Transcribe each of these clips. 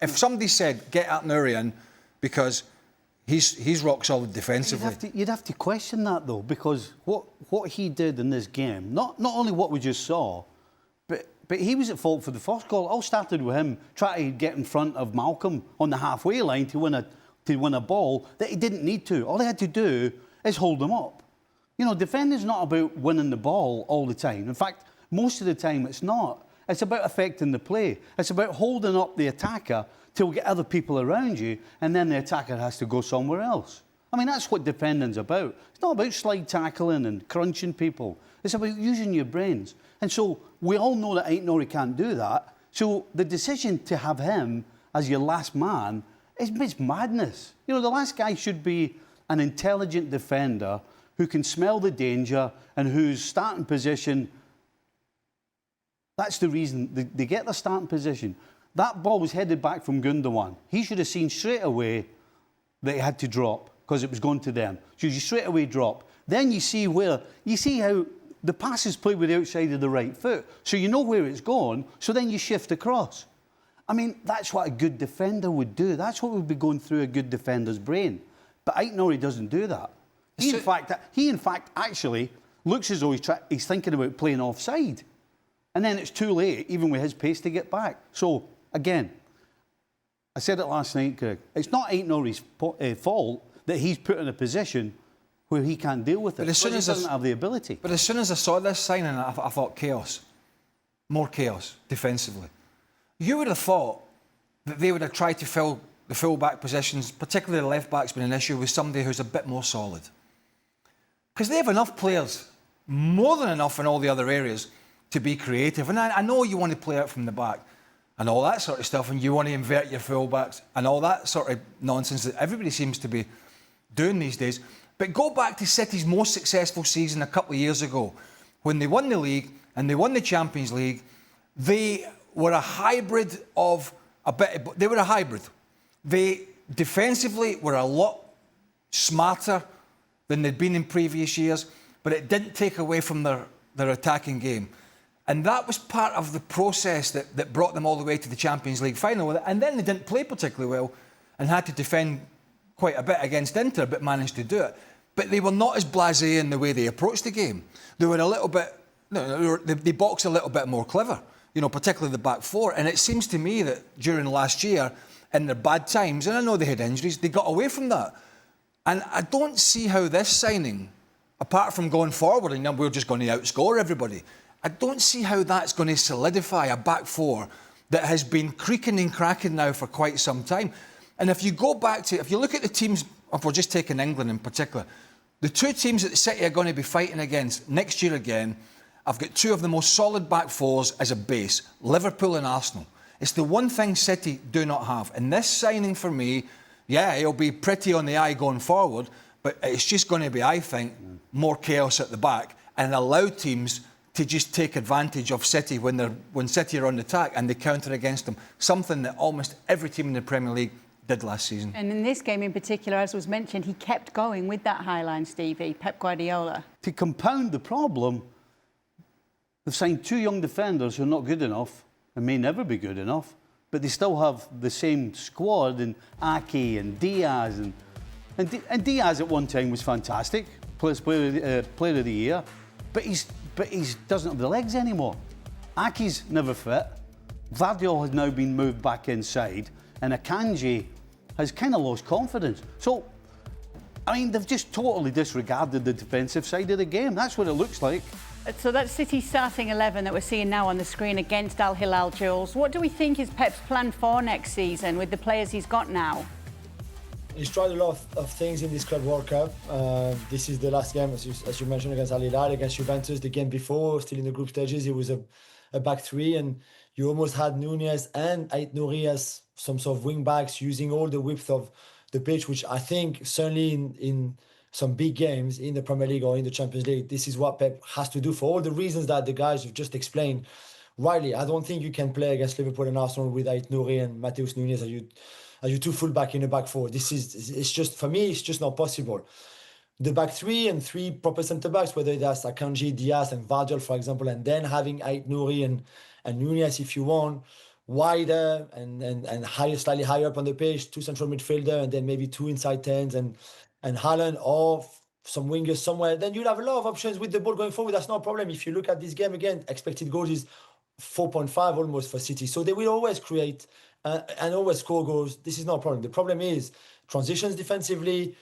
If somebody said, get Nouri in because he's rock solid defensively. You'd have to question that, though, because what he did in this game, not only what we just saw, but he was at fault for the first goal. It all started with him trying to get in front of Malcolm on the halfway line to win a ball that he didn't need to. All he had to do is hold him up. You know, defending's not about winning the ball all the time. In fact, most of the time it's not. It's about affecting the play. It's about holding up the attacker till get other people around you, and then the attacker has to go somewhere else. I mean, that's what defending's about. It's not about slide tackling and crunching people. It's about using your brains. And so we all know that Nouri can't do that. So the decision to have him as your last man is madness. You know, the last guy should be an intelligent defender who can smell the danger and whose starting position, that's the reason they get their starting position. That ball was headed back from Gundogan. He should have seen straight away that he had to drop because it was going to them. So you straight away drop. Then you see how the pass is played with the outside of the right foot. So you know where it's going, so then you shift across. I mean, that's what a good defender would do. That's what would be going through a good defender's brain. But Nouri doesn't do that. He, in fact, actually looks as though he's thinking about playing offside. And then it's too late, even with his pace, to get back. So, again, I said it last night, Greg, it's not Nouri's fault that he's put in a position where he can't deal with it. But as soon as he doesn't have the ability. But as soon as I saw this signing, I thought chaos. More chaos, defensively. You would have thought that they would have tried to fill the full-back positions, particularly the left-back's been an issue, with somebody who's a bit more solid. Because they have enough players, more than enough in all the other areas, to be creative. And I know you want to play out from the back and all that sort of stuff, and you want to invert your full-backs and all that sort of nonsense that everybody seems to be doing these days. But go back to City's most successful season a couple of years ago, when they won the league and they won the Champions League. They were a hybrid of they were a hybrid. They defensively were a lot smarter than they'd been in previous years, but it didn't take away from their attacking game. And that was part of the process that brought them all the way to the Champions League final. And then they didn't play particularly well and had to defend quite a bit against Inter, but managed to do it. But they were not as blasé in the way they approached the game. They were a little bit, they boxed a little bit more clever, you know, particularly the back four. And it seems to me that during last year, in their bad times, and I know they had injuries, they got away from that. And I don't see how this signing, apart from going forward and we're just going to outscore everybody, I don't see how that's going to solidify a back four that has been creaking and cracking now for quite some time. And if you go back to, if you look at the teams, if we're just taking England in particular, the two teams that City are going to be fighting against next year again, I've got two of the most solid back fours as a base, Liverpool and Arsenal. It's the one thing City do not have. And this signing for me, yeah, it'll be pretty on the eye going forward, but it's just going to be, I think, more chaos at the back and allow teams to just take advantage of City when City are on the attack and they counter against them. Something that almost every team in the Premier League did last season. And in this game in particular, as was mentioned, he kept going with that high line, Stevie, Pep Guardiola. To compound the problem, they've signed two young defenders who are not good enough and may never be good enough, but they still have the same squad, and Ake and Diaz. And Diaz at one time was fantastic, player of the year, but he doesn't have the legs anymore. Ake's never fit. Vardiol has now been moved back inside, and Akanji has kind of lost confidence. So, I mean, they've just totally disregarded the defensive side of the game. That's what it looks like. So that's City's starting 11 that we're seeing now on the screen against Al Hilal, Jules. What do we think is Pep's plan for next season with the players he's got now? He's tried a lot of things in this Club World Cup. This is the last game, as you mentioned, against Al Hilal, against Juventus. The game before, still in the group stages, it was a back three, and you almost had Nunez and Nouri as some sort of wing backs, using all the width of the pitch, which I think certainly in some big games in the Premier League or in the Champions League, this is what Pep has to do for all the reasons that the guys have just explained rightly. I don't think you can play against Liverpool and Arsenal with Nouri and Matheus Nunes as you two full-back in a back four. It's just, for me, it's just not possible. The back three and three proper centre-backs, whether that's Akanji, Diaz and Vardiol, for example, and then having Nouri and Nunes if you want, wider and higher, slightly higher up on the pitch, 2 central midfielder, and then maybe 2 inside 10s and Haaland or some wingers somewhere, then you'll have a lot of options with the ball going forward. That's no problem. If you look at this game again, expected goals is 4.5 almost for City. So they will always create and always score goals. This is not a problem. The problem is transitions defensively,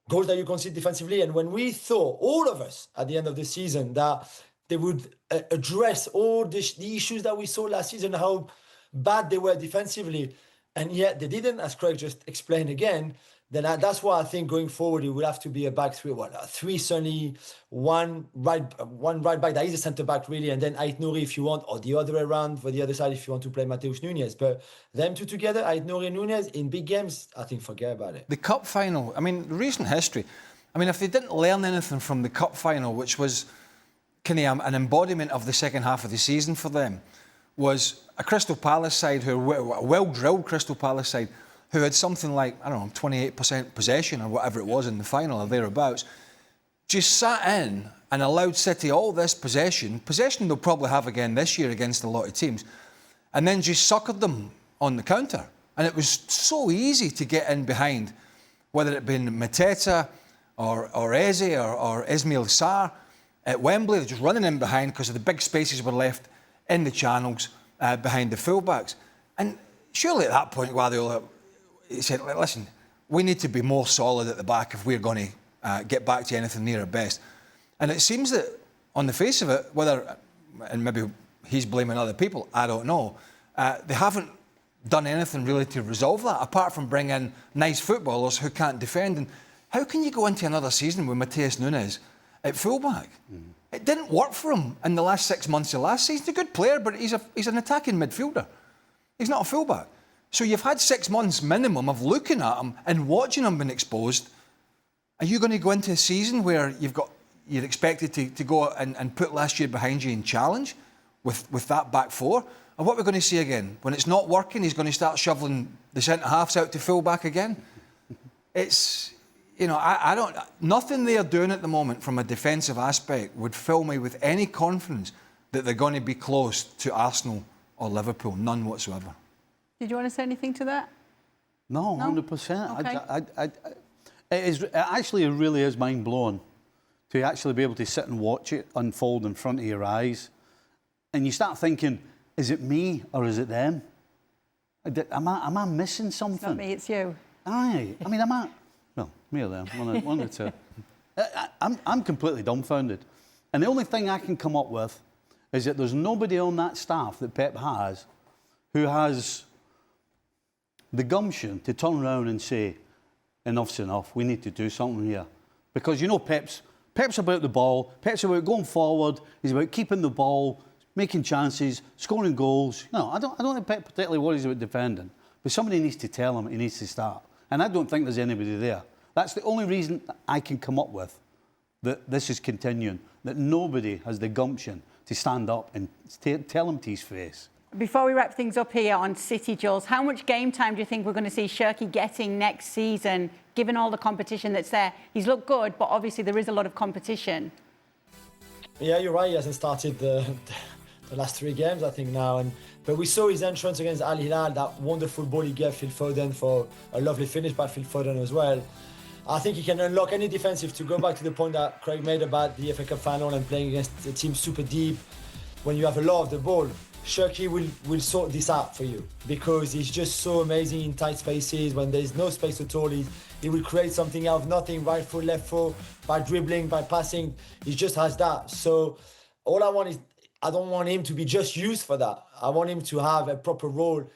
goals that you concede defensively. And when we thought, all of us at the end of the season, that they would address all the issues that we saw last season, how bad they were defensively, and yet they didn't, as Craig just explained again, then that's why I think going forward it will have to be a back three. Three certainly, one right back that is a centre back really, and then Ait Nouri if you want, or the other way around for the other side if you want to play Mateus Nunes. But them two together, Ait Nouri and Nunes in big games, I think forget about it. The cup final, I mean, recent history. I mean, if they didn't learn anything from the cup final, which was kind of an embodiment of the second half of the season for them, was a Crystal Palace side who were a well-drilled Crystal Palace side who had something like, I don't know, 28% possession or whatever it was in the final or thereabouts, just sat in and allowed City all this possession they'll probably have again this year against a lot of teams, and then just suckered them on the counter. And it was so easy to get in behind, whether it been Mateta or Eze or Ismail Sarr at Wembley, they're just running in behind because of the big spaces were left in the channels behind the fullbacks. And surely at that point, Guardiola said, listen, we need to be more solid at the back if we're going to get back to anything near our best. And it seems that on the face of it, whether, and maybe he's blaming other people, I don't know, they haven't done anything really to resolve that, apart from bring in nice footballers who can't defend. And how can you go into another season with Mateus Nunes at fullback? It didn't work for him in the last 6 months of last season. He's a good player, but he's an attacking midfielder. He's not a fullback. So you've had 6 months minimum of looking at him and watching him being exposed. Are you going to go into a season where you're expected to go and put last year behind you and challenge with that back four? And what we're going to see again, when it's not working, he's going to start shoveling the centre-halves out to full-back again? It's, you know, I don't... Nothing they're doing at the moment from a defensive aspect would fill me with any confidence that they're going to be close to Arsenal or Liverpool. None whatsoever. Did you want to say anything to that? No, 100%. Okay. It really is mind-blowing to actually be able to sit and watch it unfold in front of your eyes. And you start thinking, is it me or is it them? Am I missing something? It's not me, it's you. Aye. I mean, well, me or them, one or two. I'm completely dumbfounded. And the only thing I can come up with is that there's nobody on that staff that Pep has who has the gumption to turn around and say, enough's enough, we need to do something here. Because, you know, Pep's about the ball, Pep's about going forward, he's about keeping the ball, making chances, scoring goals. No, I don't think Pep particularly worries about defending, but somebody needs to tell him he needs to start. And I don't think there's anybody there. That's the only reason I can come up with that this is continuing, that nobody has the gumption to stand up and tell him to his face. Before we wrap things up here on City, Jules, how much game time do you think we're going to see Shirky getting next season, given all the competition that's there? He's looked good, but obviously there is a lot of competition. Yeah, you're right. He hasn't started the last 3 games, I think, now. But we saw his entrance against Al Hilal, that wonderful ball he gave Phil Foden for a lovely finish by Phil Foden as well. I think he can unlock any defensive, to go back to the point that Craig made about the FA Cup final and playing against a team super deep when you have a lot of the ball. Shirky will sort this out for you because he's just so amazing in tight spaces. When there's no space at all, he will create something out of nothing, right foot, left foot, by dribbling, by passing. He just has that. So all I want is, I don't want him to be just used for that. I want him to have a proper role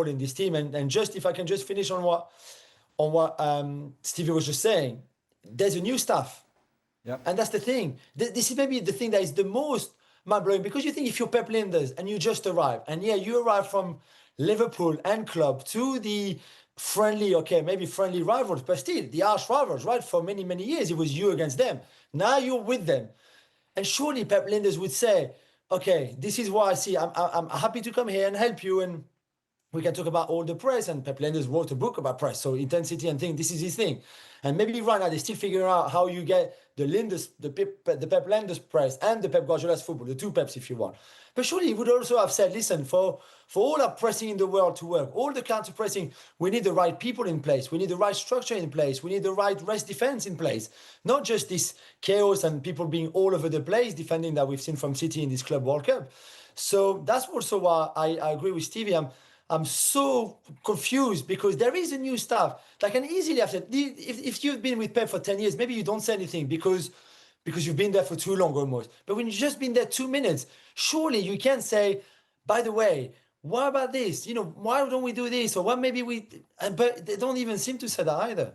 in this team. And just, if I can just finish on what Stevie was just saying, there's a new staff. Yep. And that's the thing. This is maybe the thing that is the most mind-blowing, because you think if you're Pep Linders and you just arrive, and yeah, you arrive from Liverpool and club to the friendly rivals, but still the arch rivals, right? For many, many years, it was you against them. Now you're with them. And surely Pep Linders would say, okay, this is what I see. I'm happy to come here and help you. And we can talk about all the press, and Pep Lenders wrote a book about press, so intensity and thing. This is his thing, and maybe right now they're still figuring out how you get the Pep Lenders press and the Pep Guardiola's football, the two Peps if you want. But surely he would also have said, listen, for all our pressing in the world to work, all the counter pressing, we need the right people in place, we need the right structure in place, we need the right rest defense in place, not just this chaos and people being all over the place defending that we've seen from City in this Club World Cup. So that's also why I agree with Stevie. I'm so confused because there is a new staff. Like, I can easily have said, if you've been with Pep for 10 years, maybe you don't say anything because you've been there for too long almost. But when you've just been there 2 minutes, surely you can say, by the way, what about this? You know, why don't we do this? Or what maybe we... But they don't even seem to say that either.